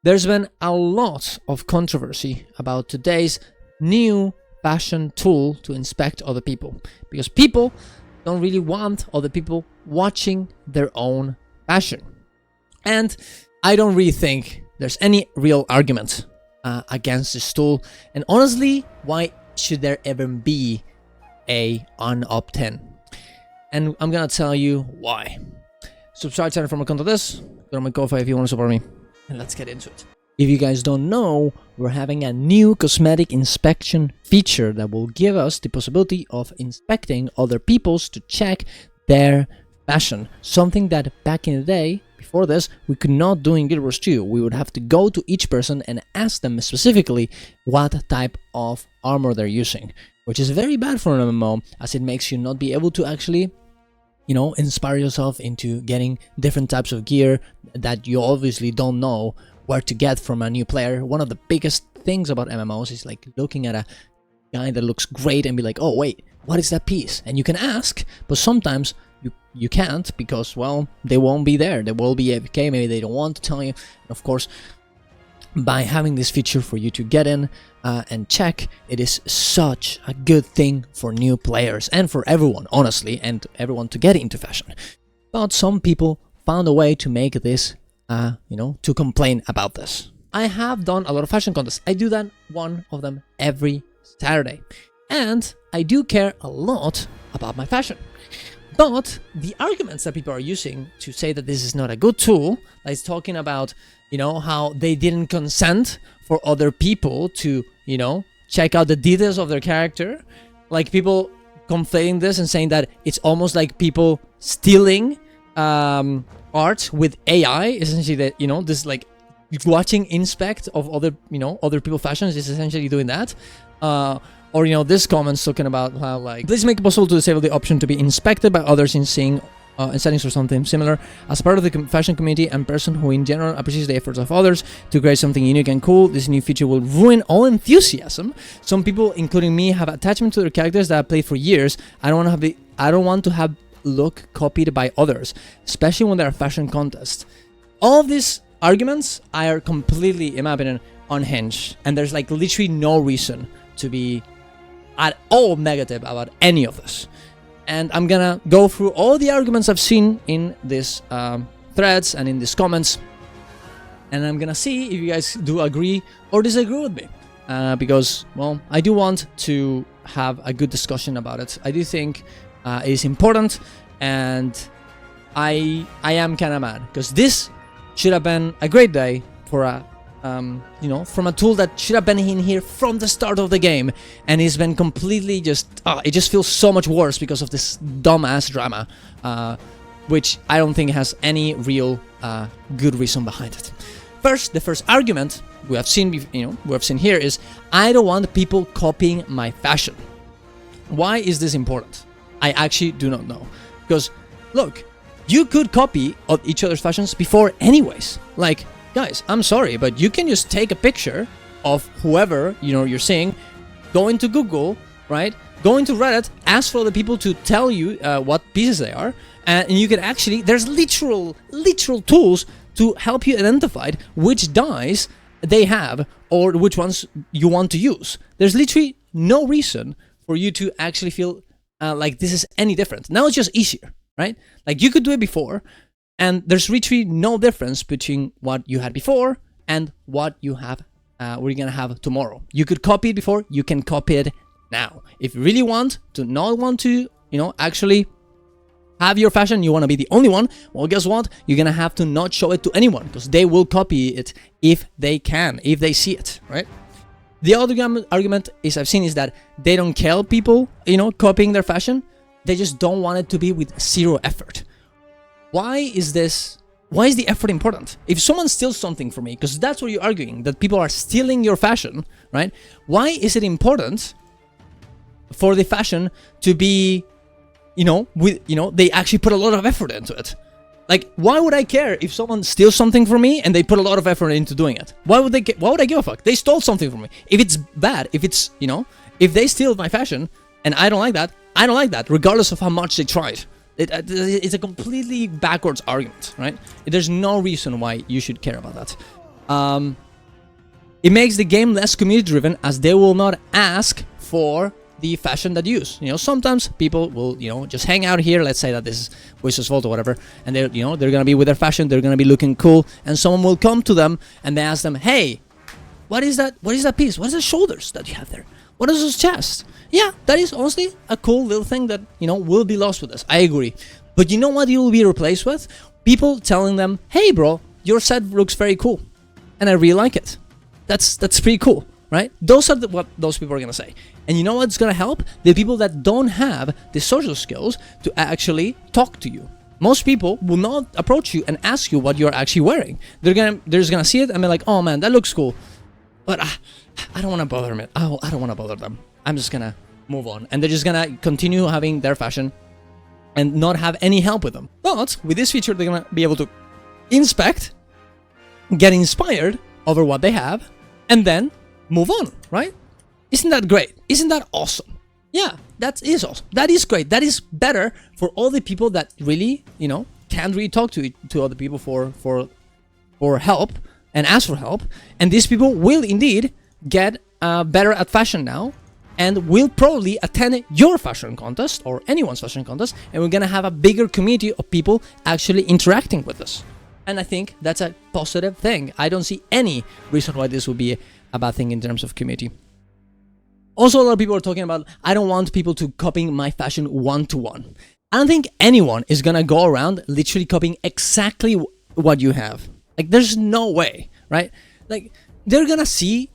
There's been a lot of controversy about today's new fashion tool to inspect other people, because people don't really want other people watching their own fashion. And I don't really think there's any real argument against this tool. And honestly, why should there ever be an opt-in? And I'm gonna tell you why. Subscribe channel for more content this. Go to my Ko-Fi if you want to support me. And let's get into it. If you guys don't know, we're having a new cosmetic inspection feature that will give us the possibility of inspecting other people's to check their fashion. Something that back in the day, before this, we could not do in Guild Wars 2. We would have to go to each person and ask them specifically what type of armor they're using, which is very bad for an MMO, as it makes you not be able to actually, you know, inspire yourself into getting different types of gear that you obviously don't know where to get from a new player. One of the biggest things about MMOs is like looking at a guy that looks great and be like, oh wait, what is that piece? And you can ask, but sometimes you can't, because, well, they won't be there. They will be AFK, maybe they don't want to tell you. And of course, by having this feature for you to get in and check, it is such a good thing for new players and for everyone, honestly, and everyone to get into fashion. But some people found a way to make this, you know, to complain about this. I have done a lot of fashion contests. I do that, one of them every Saturday. And I do care a lot about my fashion. But the arguments that people are using to say that this is not a good tool, like talking about, you know, how they didn't consent for other people to, you know, check out the details of their character. Like people conflating this and saying that it's almost like people stealing art with AI, essentially, that, you know, this like watching inspect of other, you know, other people's fashions is essentially doing that. Or, you know, this comment's talking about how, like, please make it possible to disable the option to be inspected by others in settings or something similar. As part of the fashion community and person who in general appreciates the efforts of others to create something unique and cool, this new feature will ruin all enthusiasm. Some people, including me, have attachment to their characters that I played for years. I don't want to have look copied by others, especially when there are fashion contests. All of these arguments are completely, in my opinion, unhinged, and there's like literally no reason to be at all negative about any of this. And I'm gonna go through all the arguments I've seen in these threads and in these comments, and I'm gonna see if you guys do agree or disagree with me, because, well, I do want to have a good discussion about it. I do think it is important, and I am kind of mad because this should have been a great day for a you know, from a tool that should have been in here from the start of the game, and it's been completely just, it just feels so much worse because of this dumbass drama, which I don't think has any real good reason behind it. First, the first argument we have seen, here is, I don't want people copying my fashion. Why is this important? I actually do not know, because look, you could copy of each other's fashions before anyways. Like, guys, I'm sorry, but you can just take a picture of whoever, you know, you're seeing, go into Google, right? Go into Reddit, ask for the people to tell you what pieces they are, and you can actually, there's literal tools to help you identify which dyes they have or which ones you want to use. There's literally no reason for you to actually feel like this is any different. Now it's just easier, right? Like, you could do it before, and there's literally no difference between what you had before and what you have, we're gonna have tomorrow. You could copy it before, you can copy it now. If you really want to, you know, actually have your fashion, you want to be the only one, well, guess what? You're gonna have to not show it to anyone, because they will copy it if they can, if they see it, right? The other argument I've seen is that they don't care people, you know, copying their fashion. They just don't want it to be with zero effort. Why is the effort important? If someone steals something from me, because that's what you're arguing, that people are stealing your fashion, right? Why is it important for the fashion to be, you know, they actually put a lot of effort into it? Like, why would I care if someone steals something from me and they put a lot of effort into doing it? Why would I give a fuck? They stole something from me. If it's bad, if it's, you know, if they steal my fashion and I don't like that, regardless of how much they tried. It's a completely backwards argument, right? There's no reason why you should care about that. It makes the game less community driven, as they will not ask for the fashion that you use. You know, sometimes people will, you know, just hang out here. Let's say that this is Wish's fault or whatever, and they're, you know, they're gonna be with their fashion, they're gonna be looking cool, and someone will come to them and they ask them, hey, what is that? What is that piece? What is the shoulders that you have there? What is those chest? Yeah, that is honestly a cool little thing that, you know, will be lost with us. I agree. But you know what you will be replaced with? People telling them, hey bro, your set looks very cool, and I really like it. That's pretty cool, right? Those are what those people are gonna say. And you know what's gonna help? The people that don't have the social skills to actually talk to you. Most people will not approach you and ask you what you're actually wearing. They're just gonna see it and be like, oh man, that looks cool, but I don't want to bother them. I don't want to bother them. I'm just gonna move on, and they're just gonna continue having their fashion and not have any help with them. But with this feature, they're gonna be able to inspect, get inspired over what they have, and then move on, right? Isn't that great? Isn't that awesome? Yeah, that is awesome. That is great. That is better for all the people that really, you know, can't really talk to other people for help and ask for help. And these people will indeed get better at fashion now, and will probably attend your fashion contest or anyone's fashion contest, and we're gonna have a bigger community of people actually interacting with us. And I think that's a positive thing. I don't see any reason why this would be a bad thing in terms of community. Also, a lot of people are talking about, I don't want people to copy my fashion one-to-one. I don't think anyone is gonna go around literally copying exactly what you have. Like, there's no way, right? Like, they're gonna see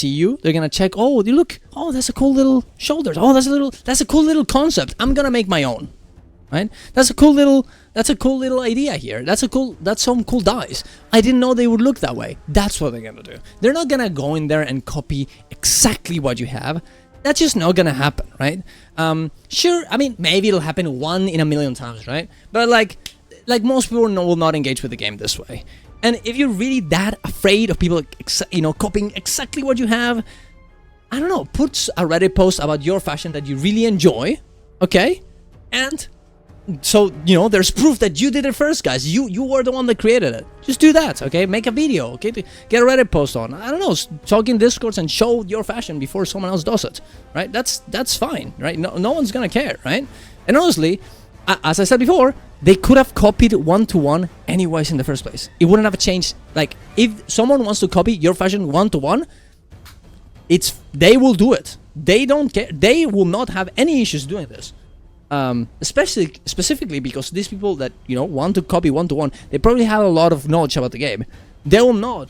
you, they're gonna check, oh, you look, oh, that's a cool little shoulders, oh, that's a cool little concept, I'm gonna make my own, right? That's a cool little idea here, that's some cool dyes. I didn't know they would look that way. That's what they're gonna do. They're not gonna go in there and copy exactly what you have. That's just not gonna happen, right? Sure, I mean, maybe it'll happen 1 in a million times, right? But like most people will not engage with the game this way. And if you're really that afraid of people, you know, copying exactly what you have, I don't know, put a Reddit post about your fashion that you really enjoy, okay? And so, you know, there's proof that you did it first, guys. You were the one that created it. Just do that, okay? Make a video, okay? Get a Reddit post on. I don't know, talk in Discords and show your fashion before someone else does it, right? That's fine, right? No one's gonna care, right? And honestly, as I said before, they could have copied one-to-one anyways in the first place. It wouldn't have changed. Like, if someone wants to copy your fashion one-to-one, they will do it. They don't care. They will not have any issues doing this. Specifically because these people that, you know, want to copy one-to-one, they probably have a lot of knowledge about the game. They will not.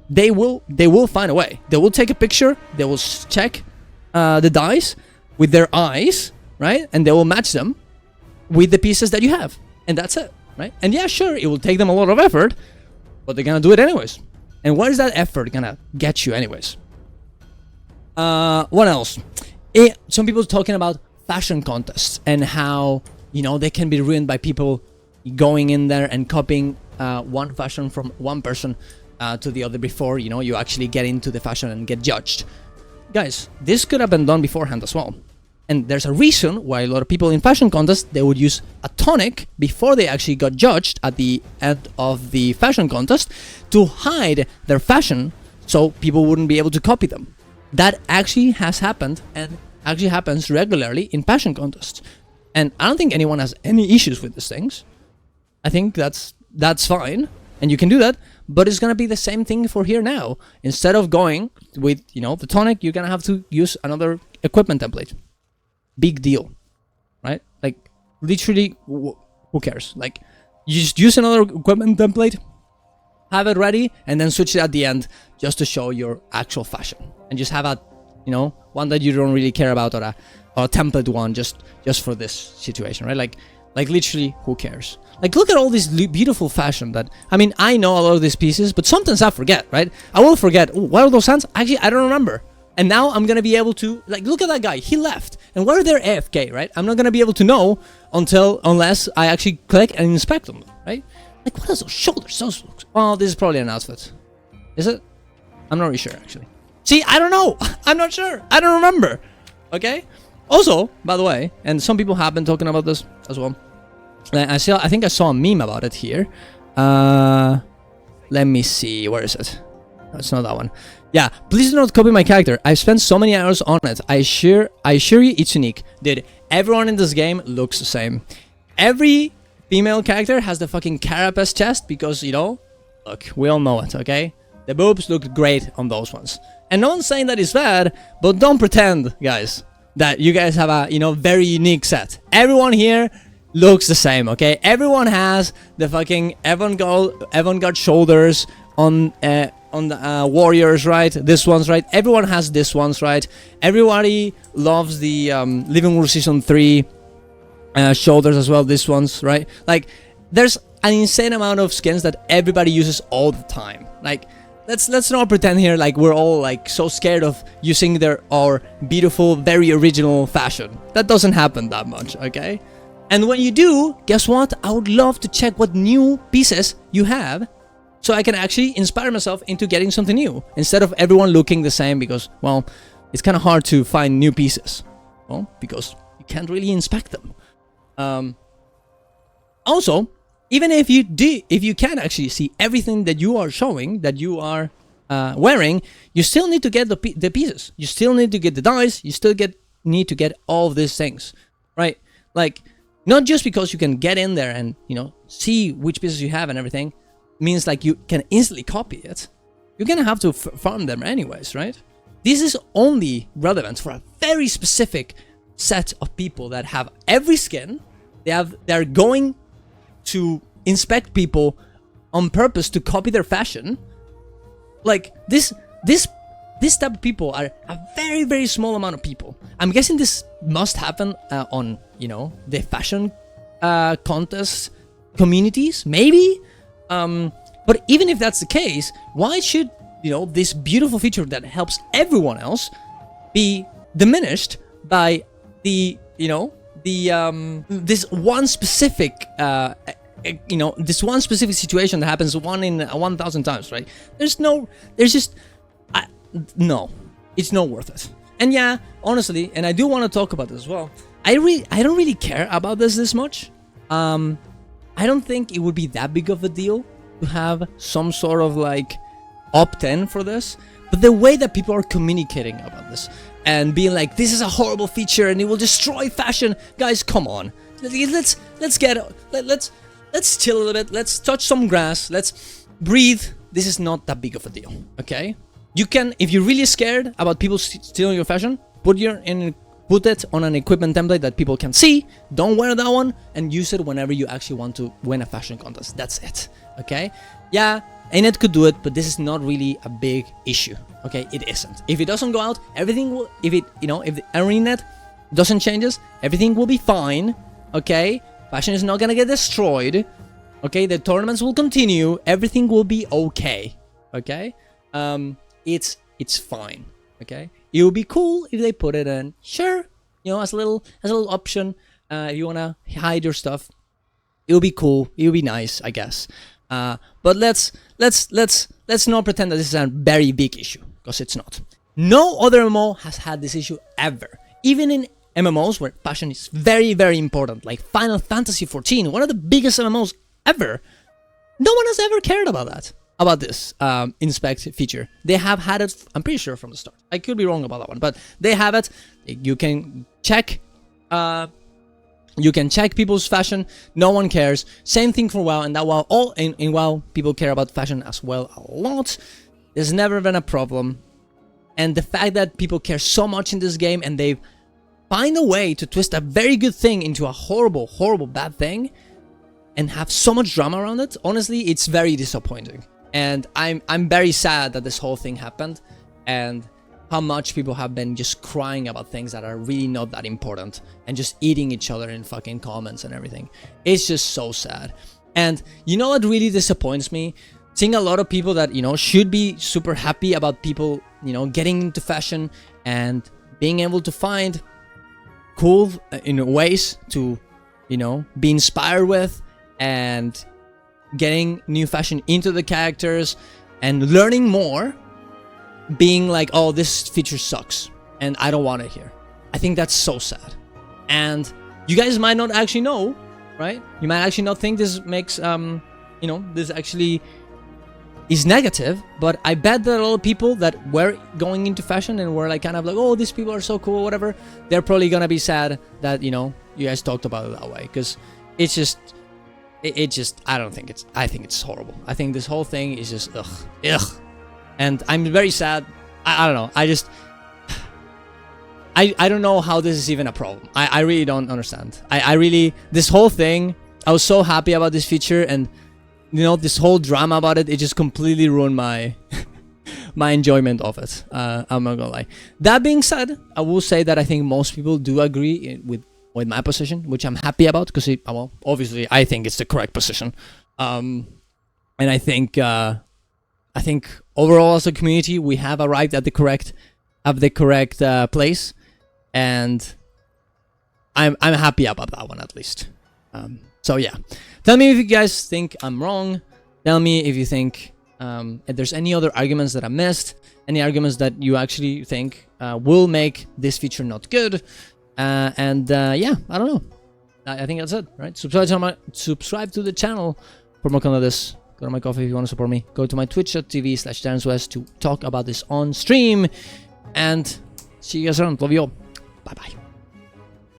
They will find a way. They will take a picture. They will check the dice with their eyes, right? And they will match them with the pieces that you have. And that's it, right? And yeah, sure, it will take them a lot of effort, but they're gonna do it anyways. And what is that effort gonna get you anyways? What else? Some people talking about fashion contests and how, you know, they can be ruined by people going in there and copying one fashion from one person to the other before, you know, you actually get into the fashion and get judged. Guys, this could have been done beforehand as well. And there's a reason why a lot of people in fashion contests, they would use a tonic before they actually got judged at the end of the fashion contest to hide their fashion so people wouldn't be able to copy them. That actually has happened and actually happens regularly in fashion contests. And I don't think anyone has any issues with these things. I think that's fine, and you can do that, but it's gonna be the same thing for here now. Instead of going with, you know, the tonic, you're gonna have to use another equipment template. Big deal, right? Like, literally, who cares? Like, you just use another equipment template, have it ready, and then switch it at the end just to show your actual fashion, and just have a, you know, one that you don't really care about, or a template one just for this situation, right? Like literally, who cares? Like, look at all this beautiful fashion that, I mean, I know a lot of these pieces, but sometimes I forget, right? I will forget, oh, what are those hands? Actually, I don't remember. And now I'm gonna be able to, like, look at that guy, he left. And where are they AFK, right? I'm not gonna be able to know unless I actually click and inspect them, right? Like, what are those shoulders? Those looks, oh, this is probably an outfit. Is it? I'm not really sure, actually. See, I don't know. I'm not sure. I don't remember. Okay? Also, by the way, and some people have been talking about this as well. I think I saw a meme about it here. Let me see. Where is it? No, it's not that one. Yeah, please do not copy my character. I've spent so many hours on it. I assure you it's unique. Dude, everyone in this game looks the same. Every female character has the fucking carapace chest because, you know, look, we all know it, okay? The boobs look great on those ones. And no one's saying that it's bad, but don't pretend, guys, that you guys have a, you know, very unique set. Everyone here looks the same, okay? Everyone has the fucking avant-garde shoulders on the warriors, right? This one's right. Everyone has this ones, right? Everybody loves the Living War Season 3 shoulders as well. This one's right. Like, there's an insane amount of skins that everybody uses all the time. Like, let's not pretend here like we're all like so scared of using our beautiful, very original fashion. That doesn't happen that much, okay? And when you do, guess what? I would love to check what new pieces you have, so I can actually inspire myself into getting something new, instead of everyone looking the same, because, well, it's kind of hard to find new pieces. Well, because you can't really inspect them. Also, even if you can actually see everything that you are showing, that you are wearing, you still need to get the pieces. You still need to get the dice. You still need to get all of these things, right? Like, not just because you can get in there and, you know, see which pieces you have and everything, means like you can instantly copy it. You're gonna have to farm them anyways, right? This is only relevant for a very specific set of people that have every skin. They're going to inspect people on purpose to copy their fashion. Like, this type of people are a very, very small amount of people. I'm guessing this must happen on, you know, the fashion contest communities, maybe. But even if that's the case, why should, you know, this beautiful feature that helps everyone else be diminished by the, you know, the this one specific you know, this one specific situation that happens 1 in 1,000 times, right? No, it's not worth it. And yeah, honestly, and I do want to talk about this as well, I don't really care about this much. I don't think it would be that big of a deal to have some sort of like opt-in for this, but the way that people are communicating about this and being like, this is a horrible feature and it will destroy fashion, guys, come on, let's chill a little bit, let's touch some grass, let's breathe. This is not that big of a deal, okay? You can, if you're really scared about people stealing your fashion, put it on an equipment template that people can see. Don't wear that one, and use it whenever you actually want to win a fashion contest. That's it, okay? Yeah, Anet could do it, but this is not really a big issue, okay? It isn't. If it doesn't go out, everything will, if the ArenaNet doesn't changes, everything will be fine, okay? Fashion is not gonna get destroyed, okay? The tournaments will continue, everything will be okay, okay? It's fine, okay? It would be cool if they put it in, sure, you know, as a little option. If you wanna hide your stuff, it would be cool. It would be nice, I guess. But let's not pretend that this is a very big issue, because it's not. No other MMO has had this issue ever. Even in MMOs where fashion is very, very important, like Final Fantasy XIV, one of the biggest MMOs ever, no one has ever cared about this inspect feature. They have had it, I'm pretty sure, from the start. I could be wrong about that one, but they have it. You can check people's fashion. No one cares. Same thing for WoW, and that WoW, in WoW, people care about fashion as well a lot. There's never been a problem. And the fact that people care so much in this game and they find a way to twist a very good thing into a horrible, horrible bad thing and have so much drama around it, honestly, it's very disappointing. And I'm very sad that this whole thing happened, and how much people have been just crying about things that are really not that important and just eating each other in fucking comments and everything. It's just so sad. And you know what really disappoints me? Seeing a lot of people that, you know, should be super happy about people, you know, getting into fashion and being able to find cool ways to, you know, be inspired with, and getting new fashion into the characters and learning more, being like, oh, this feature sucks and I don't want it here. I think that's so sad. And you guys might not actually know, right? You might actually not think this makes, you know, this actually is negative, but I bet that a lot of people that were going into fashion and were like kind of like, oh, these people are so cool, whatever, they're probably gonna be sad that, you know, you guys talked about it that way, because it's just, I think it's horrible. I think this whole thing is just ugh, and I'm very sad. I don't know. I don't know how this is even a problem. I really don't understand. I really, this whole thing, I was so happy about this feature, and you know, this whole drama about it, it just completely ruined my my enjoyment of it. I'm not gonna lie. That being said, I will say that I think most people do agree with my position, which I'm happy about, because well, obviously I think it's the correct position. And I think overall as a community we have arrived at the correct place, and I'm happy about that one at least. So yeah, tell me if you guys think I'm wrong. Tell me if you think if there's any other arguments that I missed, any arguments that you actually think will make this feature not good. Yeah, I don't know. I think that's it, right? Subscribe to the channel for more content like this. Go to my coffee if you want to support me. Go to my twitch.tv/DarrenSwest to talk about this on stream. And see you guys around. Love you all. Bye bye.